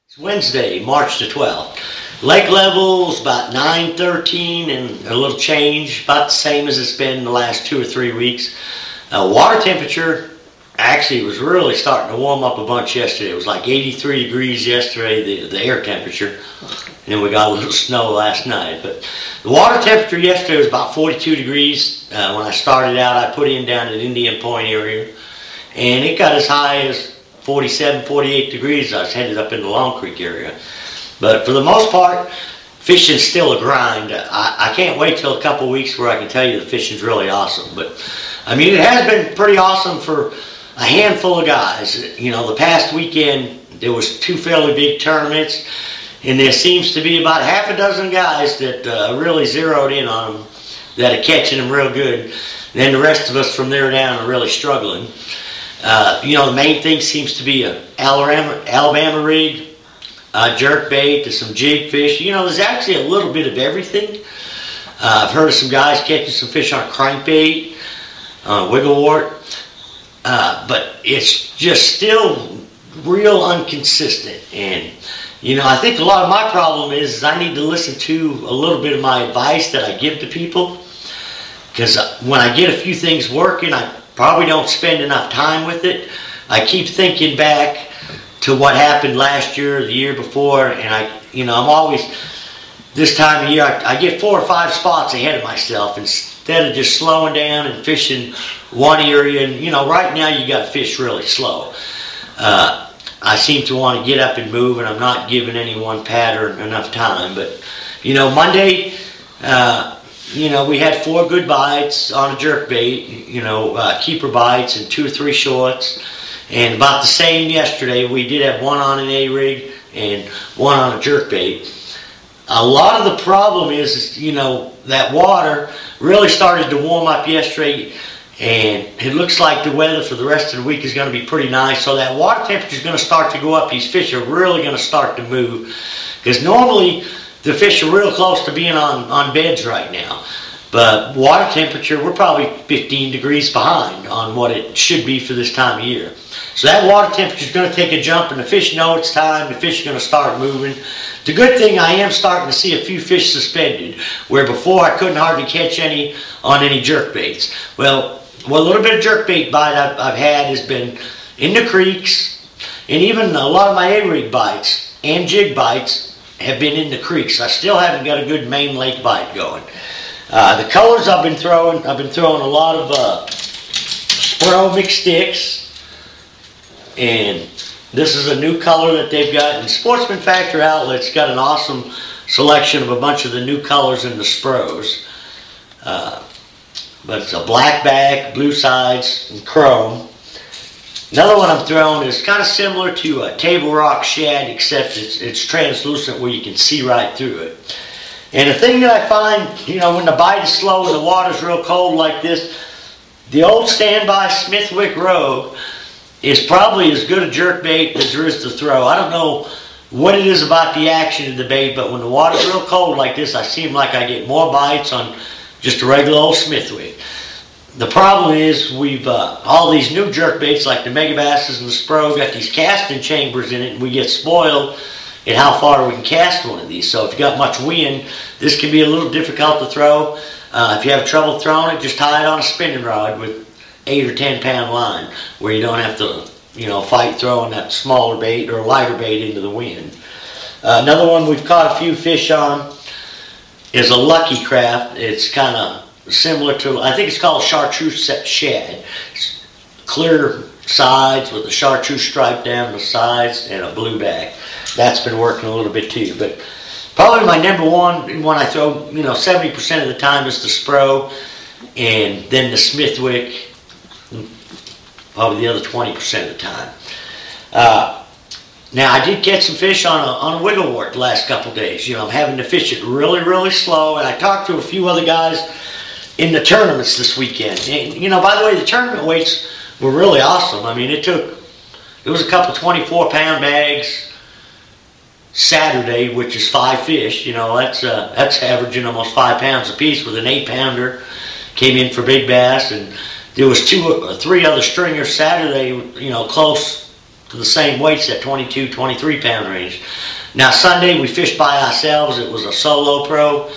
It's Wednesday, March the 12th. Lake level's about 913 and a little change, about the same as it's been the last 2 or 3 weeks. Water temperature actually was really starting to warm up a bunch yesterday. It was like 83 degrees yesterday, the air temperature. And then we got a little snow last night. But the water temperature yesterday was about 42 degrees. When I started out, I put in down at Indian Point area. And it got as high as 47, 48 degrees. I was headed up in the Long Creek area. But for the most part, fishing's still a grind. I can't wait till a couple weeks where I can tell you the fishing's really awesome. But I mean, it has been pretty awesome for a handful of guys. You know, the past weekend there was 2 fairly big tournaments, and there seems to be about half a dozen guys that really zeroed in on them, that are catching them real good. And then the rest of us from there down are really struggling. You know, the main thing seems to be an Alabama rig, jerk bait, to some jig fish. You know, there's actually a little bit of everything. I've heard of some guys catching some fish on crankbait, wigglewort, but it's just still real inconsistent. And you know, I think a lot of my problem is I need to listen to a little bit of my advice that I give to people, because when I get a few things working, I probably don't spend enough time with it. I keep thinking back to what happened last year, the year before, and I'm always, this time of year, I get 4 or 5 spots ahead of myself instead of just slowing down and fishing one area. And you know, right now you got to fish really slow. I seem to want to get up and move, and I'm not giving any one pattern enough time. But you know, Monday, we had 4 good bites on a jerk bait, keeper bites and 2 or 3 shorts. And about the same yesterday. We did have 1 on an A-rig and 1 on a jerk bait. A lot of the problem is, that water really started to warm up yesterday, and it looks like the weather for the rest of the week is going to be pretty nice. So that water temperature is going to start to go up. These fish are really going to start to move, because normally the fish are real close to being on beds right now. But water temperature, we're probably 15 degrees behind on what it should be for this time of year. So that water temperature is going to take a jump, and the fish know it's time. The fish are going to start moving. The good thing, I am starting to see a few fish suspended, where before I couldn't hardly catch any on any jerk baits. Well, a little bit of jerk bait bite I've had has been in the creeks, and even a lot of my A-rig bites and jig bites have been in the creeks. I still haven't got a good main lake bite going. The colors I've been throwing a lot of Spro mixed sticks, and this is a new color that they've got. And Sportsman Factory Outlet's got an awesome selection of a bunch of the new colors in the Spros. But it's a black back, blue sides, and chrome. Another one I'm throwing is kind of similar to a Table Rock shad, except it's translucent where you can see right through it. And the thing that I find, when the bite is slow and the water's real cold like this, the old standby Smithwick Rogue is probably as good a jerk bait as there is to throw. I don't know what it is about the action of the bait, but when the water's real cold like this, I seem like I get more bites on just a regular old Smithwick. The problem is we've all these new jerk baits like the Megabasses and the Spro got these casting chambers in it, and we get spoiled at how far we can cast one of these. So if you got much wind, this can be a little difficult to throw. If you have trouble throwing it, just tie it on a spinning rod with 8 or 10 pound line, where you don't have to fight throwing that smaller bait or lighter bait into the wind. Another one we've caught a few fish on is a Lucky Craft. It's kind of similar to, I think it's called chartreuse shad. It's clear sides with a chartreuse stripe down the sides and a blue back. That's been working a little bit too. But probably my number one I throw 70% of the time is the Spro, and then the Smithwick probably the other 20% of the time. Now I did catch some fish on a wigglewort the last couple of days. I'm having to fish it really, really slow, and I talked to a few other guys in the tournaments this weekend. And by the way, the tournament weights were really awesome. I mean, it was a couple 24-pound bags Saturday, which is 5 fish. That's averaging almost 5 pounds a piece, with an 8-pounder came in for big bass, and there was 2 or 3 other stringers Saturday, close the same weights, that 22, 23 pound range. Now Sunday we fished by ourselves. It was a solo pro,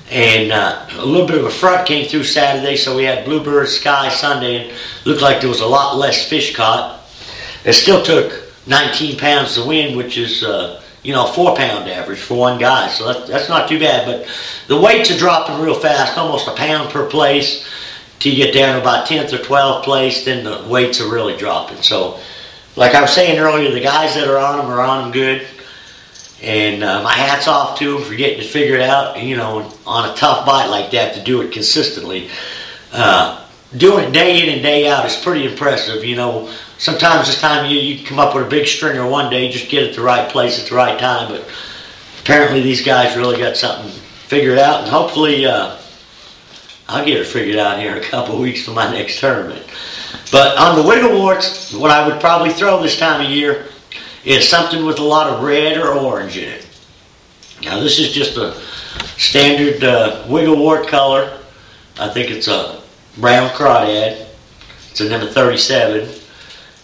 and a little bit of a front came through Saturday, so we had bluebird sky Sunday, and looked like there was a lot less fish caught. It still took 19 pounds to win, which is a 4 pound average for one guy, so that's not too bad. But the weights are dropping real fast, almost a pound per place till you get down to about 10th or 12th place. Then the weights are really dropping. So like I was saying earlier, the guys that are on them good, and my hat's off to them for getting it figured out, on a tough bite like that, to do it consistently. Doing it day in and day out is pretty impressive. Sometimes this time of year you come up with a big stringer one day, just get it the right place at the right time, but apparently these guys really got something figured out, and hopefully I'll get it figured out here in a couple of weeks for my next tournament. But on the wiggle warts, what I would probably throw this time of year is something with a lot of red or orange in it. Now this is just a standard wiggle wart color. I think it's a brown crawdad. It's a number 37.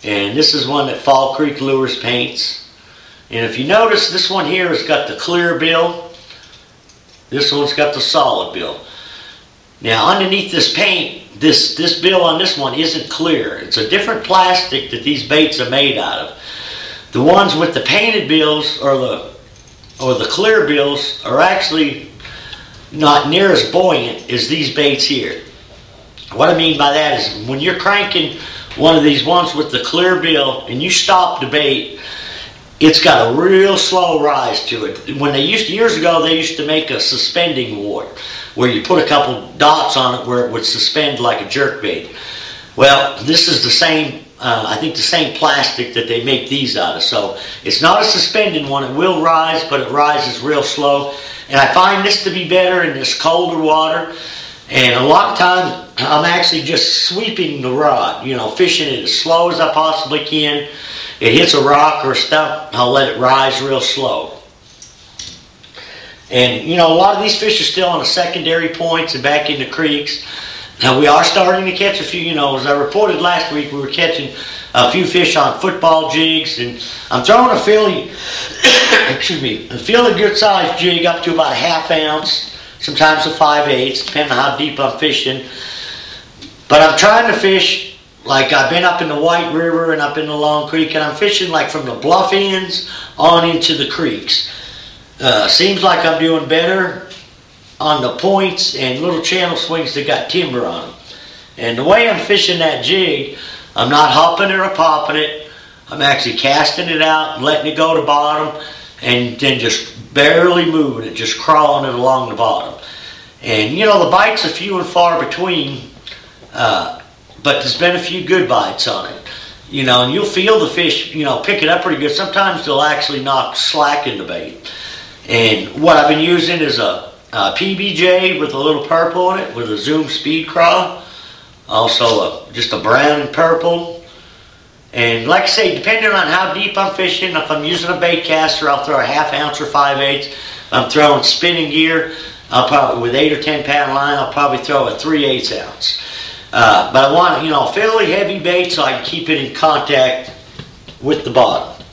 And this is one that Fall Creek Lures paints. And if you notice, this one here has got the clear bill. This one's got the solid bill. Now underneath this paint, this bill on this one isn't clear. It's a different plastic that these baits are made out of. The ones with the painted bills or the clear bills are actually not near as buoyant as these baits here. What I mean by that is when you're cranking one of these ones with the clear bill and you stop the bait, it's got a real slow rise to it. When years ago, they used to make a suspending wart where you put a couple dots on it where it would suspend like a jerk bait. Well, this is the same, I think the same plastic that they make these out of. So it's not a suspending one. It will rise, but it rises real slow. And I find this to be better in this colder water. And a lot of times I'm actually just sweeping the rod, fishing it as slow as I possibly can. It hits a rock or a stump, I'll let it rise real slow. And a lot of these fish are still on the secondary points and back in the creeks. Now we are starting to catch a few, as I reported last week, we were catching a few fish on football jigs, and I'm throwing a fairly, a fairly good sized jig up to about a ½ ounce. Sometimes a 5/8, depending on how deep I'm fishing. But I'm trying to fish, like I've been up in the White River and up in the Long Creek, and I'm fishing like from the bluff ends on into the creeks. Seems like I'm doing better on the points and little channel swings that got timber on them. And the way I'm fishing that jig, I'm not hopping it or popping it. I'm actually casting it out and letting it go to bottom, and then just barely moving it, just crawling it along the bottom. And the bites are few and far between, but there's been a few good bites on it. And you'll feel the fish, pick it up pretty good. Sometimes they'll actually knock slack in the bait. And what I've been using is a PBJ with a little purple in it, with a Zoom Speed Craw. Also just a brown and purple. And like I say, depending on how deep I'm fishing, if I'm using a bait caster, I'll throw a ½ ounce or 5/8. If I'm throwing spinning gear, I'll probably, with 8 or 10 pound line, I'll probably throw a 3/8 ounce. But I want, a fairly heavy bait so I can keep it in contact with the bottom.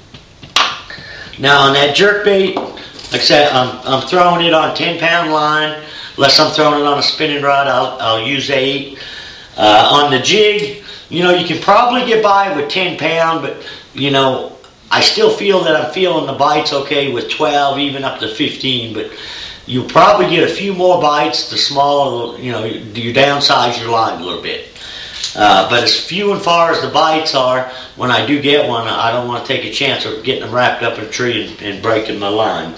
Now on that jerk bait, like I said, I'm throwing it on 10 pound line. Unless I'm throwing it on a spinning rod, I'll use 8. On the jig, you can probably get by with 10 pound, but I still feel that I'm feeling the bites okay with 12, even up to 15, but you'll probably get a few more bites the smaller, you downsize your line a little bit. But as few and far as the bites are, when I do get one, I don't want to take a chance of getting them wrapped up in a tree and breaking my line.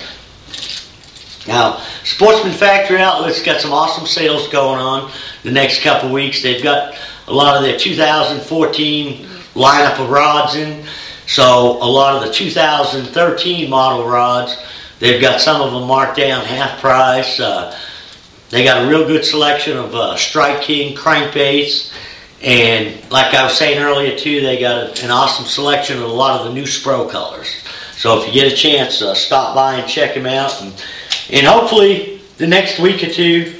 Now, Sportsman Factory Outlet's got some awesome sales going on the next couple weeks. They've got a lot of their 2014 lineup of rods in. So a lot of the 2013 model rods, they've got some of them marked down half price. They got a real good selection of Strike King crankbaits. And like I was saying earlier too, they got an awesome selection of a lot of the new Spro colors. So if you get a chance, stop by and check them out. And hopefully the next week or two,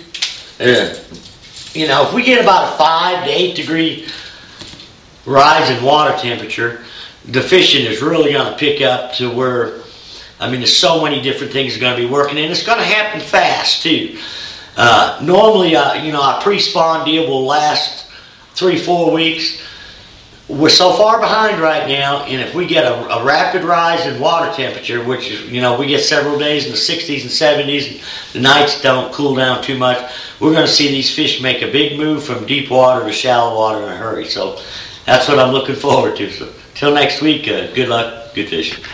if we get about a 5 to 8 degree rise in water temperature, the fishing is really going to pick up to where, I mean, there's so many different things that are going to be working, and it's going to happen fast too. Normally, our pre-spawn deal will last 3-4 weeks. We're so far behind right now, and if we get a rapid rise in water temperature, which is, we get several days in the 60s and 70s, and the nights don't cool down too much, we're going to see these fish make a big move from deep water to shallow water in a hurry. So that's what I'm looking forward to. So till next week, good luck, good fishing.